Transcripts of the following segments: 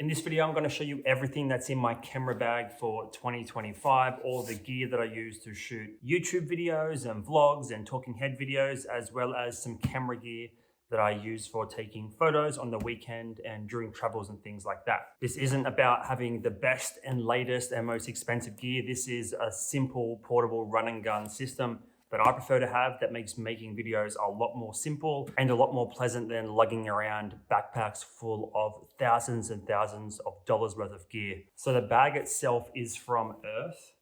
In this video, I'm going to show you everything that's in my camera bag for 2025, all the gear that I use to shoot YouTube videos and vlogs and talking head videos, as well as some camera gear that I use for taking photos on the weekend and during travels and things like that. This isn't about having the best and latest and most expensive gear. This is a simple portable run and gun system that I prefer to have that makes making videos a lot more simple and a lot more pleasant than lugging around backpacks full of thousands and thousands of dollars worth of gear. So the bag itself is from Earth.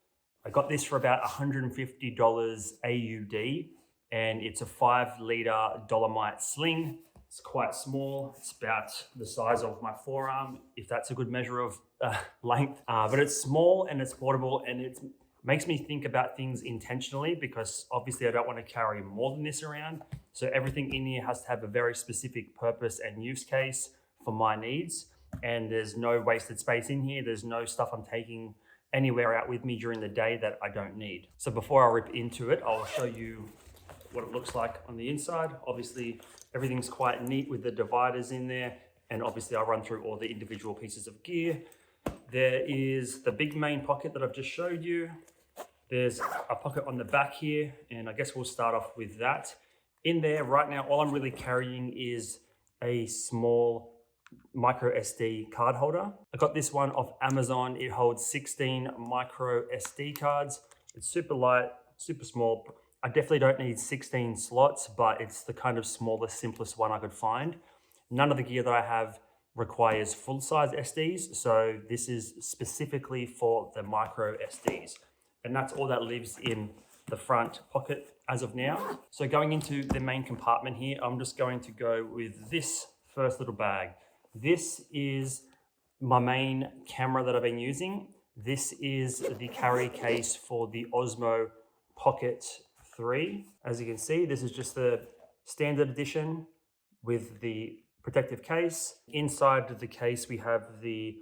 I got this for about $150 AUD, and it's a 5-liter Dolomite sling. It's quite small. It's about the size of my forearm, if that's a good measure of length. But it's small and it's portable, and it makes me think about things intentionally, because obviously I don't want to carry more than this around. So everything in here has to have a very specific purpose and use case for my needs. And there's no wasted space in here. There's no stuff I'm taking anywhere out with me during the day that I don't need. So before I rip into it, I'll show you what it looks like on the inside. Obviously, everything's quite neat with the dividers in there. And obviously I'll run through all the individual pieces of gear. There is the big main pocket that I've just showed you. There's a pocket on the back here, and I guess we'll start off with that. In there right now, all I'm really carrying is a small micro SD card holder. I got this one off Amazon. It holds 16 micro SD cards. It's super light, super small. I definitely don't need 16 slots, but it's the kind of smallest, simplest one I could find. None of the gear that I have requires full-size SDs, so this is specifically for the micro SDs. And that's all that lives in the front pocket as of now. So going into the main compartment here, I'm just going to go with this first little bag. This is my main camera that I've been using. This is the carry case for the Osmo Pocket 3. As you can see, this is just the standard edition with the protective case. Inside the case, we have the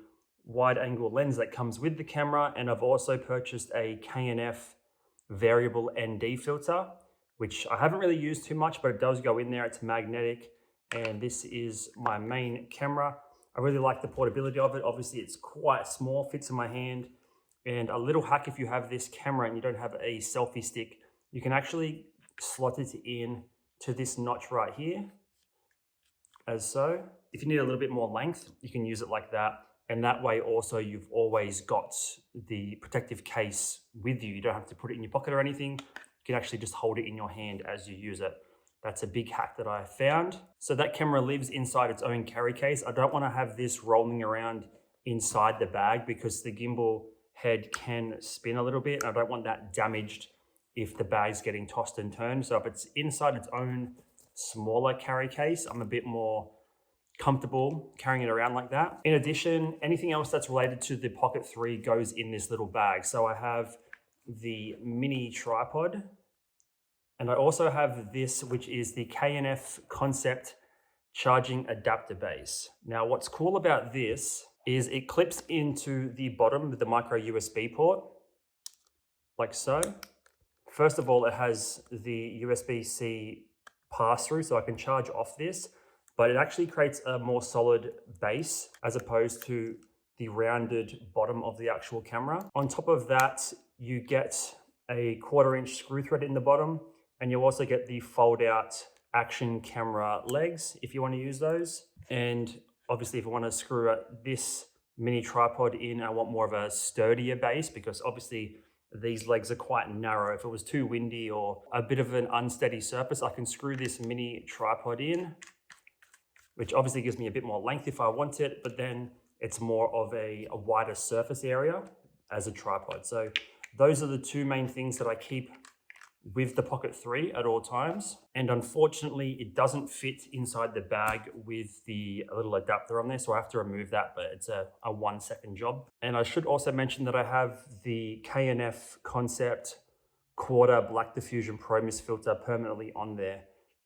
wide angle lens that comes with the camera, and I've also purchased a K&F variable ND filter, which I haven't really used too much, but it does go in there. It's magnetic, and this is my main camera. I really like the portability of it. Obviously it's quite small, fits in my hand. And a little hack, if you have this camera and you don't have a selfie stick, you can actually slot it in to this notch right here, as so. If you need a little bit more length, you can use it like that. And that way also you've always got the protective case with you. You don't have to put it in your pocket or anything. You can actually just hold it in your hand as you use it. That's a big hack that I found. So that camera lives inside its own carry case. I don't want to have this rolling around inside the bag because the gimbal head can spin a little bit. I don't want that damaged if the bag's getting tossed and turned. So if it's inside its own smaller carry case, I'm a bit more comfortable carrying it around like that. In addition, anything else that's related to the Pocket 3 goes in this little bag. So I have the mini tripod, and I also have this, which is the K&F Concept charging adapter base. Now, what's cool about this is it clips into the bottom with the micro USB port, like so. First of all, it has the USB-C pass-through, so I can charge off this, but it actually creates a more solid base as opposed to the rounded bottom of the actual camera. On top of that, you get a 1/4-inch screw thread in the bottom, and you'll also get the fold-out action camera legs if you want to use those. And obviously, if I want to screw this mini tripod in, I want more of a sturdier base, because obviously these legs are quite narrow. If it was too windy or a bit of an unsteady surface, I can screw this mini tripod in, which obviously gives me a bit more length if I want it, but then it's more of a wider surface area as a tripod. So those are the two main things that I keep with the Pocket 3 at all times. And unfortunately, it doesn't fit inside the bag with the little adapter on there, so I have to remove that, but it's a 1-second job. And I should also mention that I have the K&F Concept Quarter Black Diffusion Pro Mist filter permanently on there,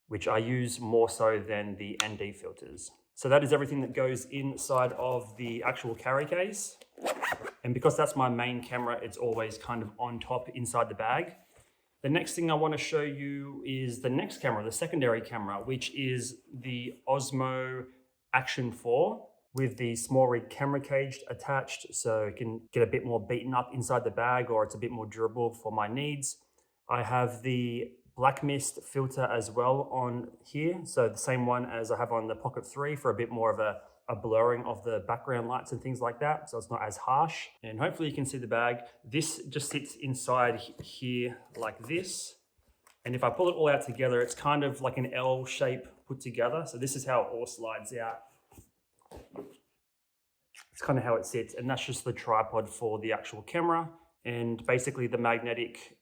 which I use more so than the ND filters. So that is everything that goes inside of the actual carry case. And because that's my main camera, it's always kind of on top inside the bag. The next thing I want to show you is the next camera, the secondary camera, which is the Osmo Action 4, with the small rig camera cage attached, so it can get a bit more beaten up inside the bag, or it's a bit more durable for my needs. I have the black mist filter as well on here, so the same one as I have on the Pocket 3 for a bit more of a blurring of the background lights and things like that, so it's not as harsh. And hopefully you can see the bag. This just sits inside here like this, and if I pull it all out together, it's kind of like an L shape put together. So this is how it all slides out. It's kind of how it sits, and that's just the tripod for the actual camera. And basically the magnetic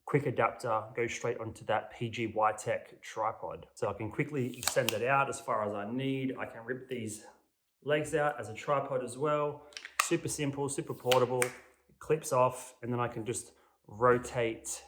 quick adapter goes straight onto that PG Tech tripod. So I can quickly extend it out as far as I need. I can rip these legs out as a tripod as well. Super simple, super portable. It clips off, and then I can just rotate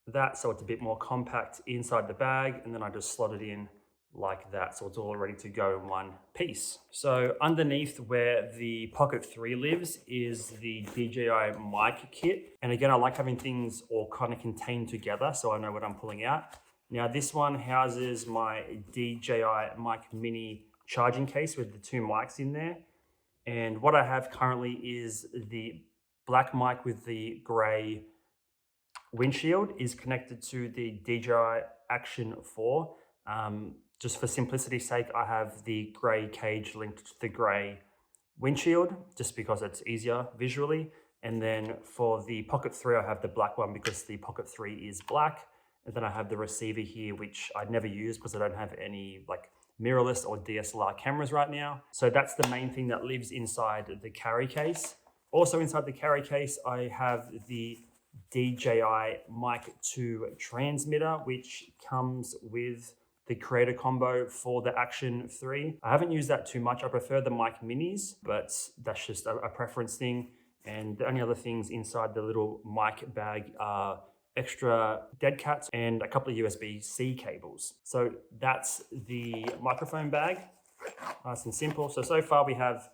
that so it's a bit more compact inside the bag, and then I just slot it in like that, so it's all ready to go in one piece. So underneath where the Pocket 3 lives is the DJI mic kit. And again, I like having things all kind of contained together so I know what I'm pulling out. Now this one houses my DJI mic mini charging case with the two mics in there. And what I have currently is the black mic with the gray windshield is connected to the DJI Action 4. Just for simplicity's sake, I have the gray cage linked to the gray windshield, just because it's easier visually. And then for the Pocket 3, I have the black one because the Pocket 3 is black. And then I have the receiver here, which I'd never use because I don't have any like mirrorless or DSLR cameras right now. So that's the main thing that lives inside the carry case. Also inside the carry case, I have the DJI Mic 2 transmitter, which comes with the creator combo for the Action 3. I haven't used that too much. I prefer the mic minis, but that's just a preference thing. And the only other things inside the little mic bag are extra dead cats and a couple of USB-C cables. So that's the microphone bag. Nice and simple. So far we have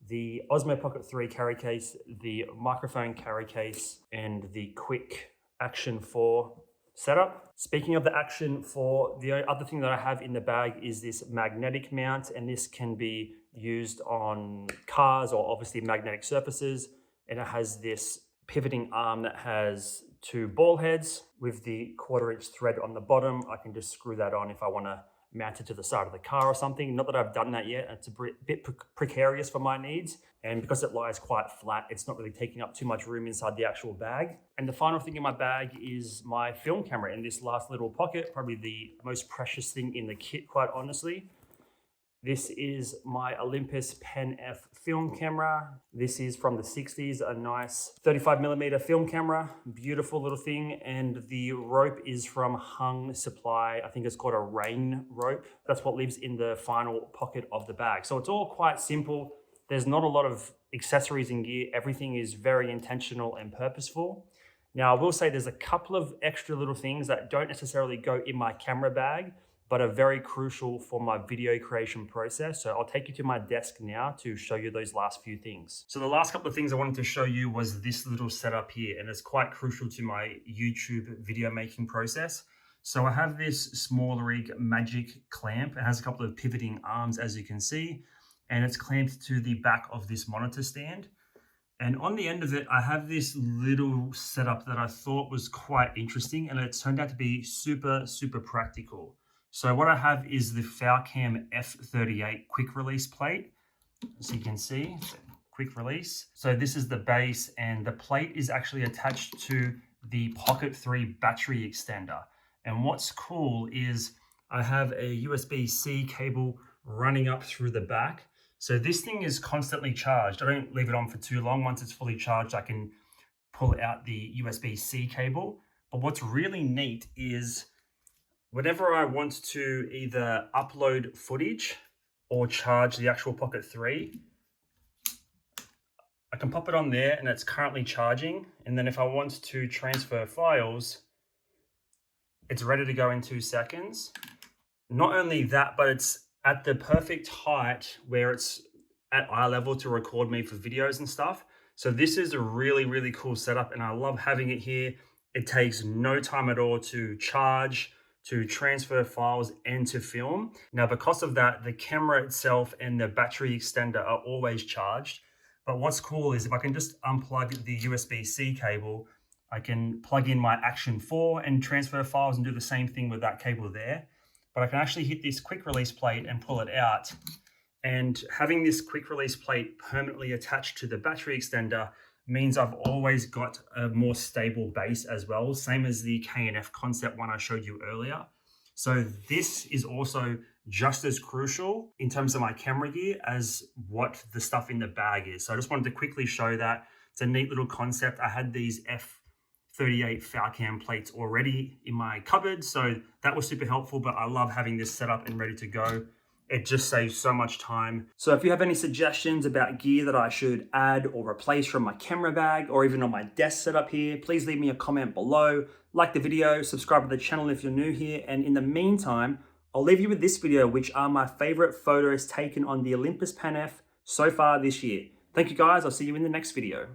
the Osmo Pocket 3 carry case, the microphone carry case, and the quick Action 4 setup. Speaking of the Action 4, the other thing that I have in the bag is this magnetic mount, and this can be used on cars or obviously magnetic surfaces. And it has this pivoting arm that has two ball heads with the 1/4-inch thread on the bottom. I can just screw that on if I want to mount it to the side of the car or something. Not that I've done that yet. It's a bit precarious for my needs. And because it lies quite flat, it's not really taking up too much room inside the actual bag. And the final thing in my bag is my film camera in this last little pocket, probably the most precious thing in the kit, quite honestly. This is my Olympus Pen F film camera. This is from the 60s, a nice 35mm film camera. Beautiful little thing. And the rope is from Hung Supply. I think it's called a rain rope. That's what lives in the final pocket of the bag. So it's all quite simple. There's not a lot of accessories and gear. Everything is very intentional and purposeful. Now, I will say there's a couple of extra little things that don't necessarily go in my camera bag, but are very crucial for my video creation process. So I'll take you to my desk now to show you those last few things. So the last couple of things I wanted to show you was this little setup here, and it's quite crucial to my YouTube video making process. So I have this small rig magic clamp. It has a couple of pivoting arms, as you can see, and it's clamped to the back of this monitor stand. And on the end of it, I have this little setup that I thought was quite interesting, and it's turned out to be super, super practical. So what I have is the Falcam F38 quick release plate. As you can see, quick release. So this is the base, and the plate is actually attached to the Pocket 3 battery extender. And what's cool is I have a USB-C cable running up through the back. So this thing is constantly charged. I don't leave it on for too long. Once it's fully charged, I can pull out the USB-C cable. But what's really neat is whenever I want to either upload footage or charge the actual Pocket 3, I can pop it on there and it's currently charging. And then if I want to transfer files, it's ready to go in 2 seconds. Not only that, but it's at the perfect height where it's at eye level to record me for videos and stuff. So this is a really, really cool setup, and I love having it here. It takes no time at all to charge, to transfer files and to film. Now, because of that, the camera itself and the battery extender are always charged. But what's cool is if I can just unplug the USB-C cable, I can plug in my Action 4 and transfer files and do the same thing with that cable there. But I can actually hit this quick release plate and pull it out. And having this quick release plate permanently attached to the battery extender means I've always got a more stable base as well, same as the K&F concept one I showed you earlier. So this is also just as crucial in terms of my camera gear as what the stuff in the bag is. So I just wanted to quickly show that. It's a neat little concept. I had these F38 Falcam plates already in my cupboard, so that was super helpful, but I love having this set up and ready to go. It just saves so much time. So if you have any suggestions about gear that I should add or replace from my camera bag or even on my desk setup here, please leave me a comment below. Like the video, subscribe to the channel if you're new here. And in the meantime, I'll leave you with this video, which are my favorite photos taken on the Olympus Pan F so far this year. Thank you guys. I'll see you in the next video.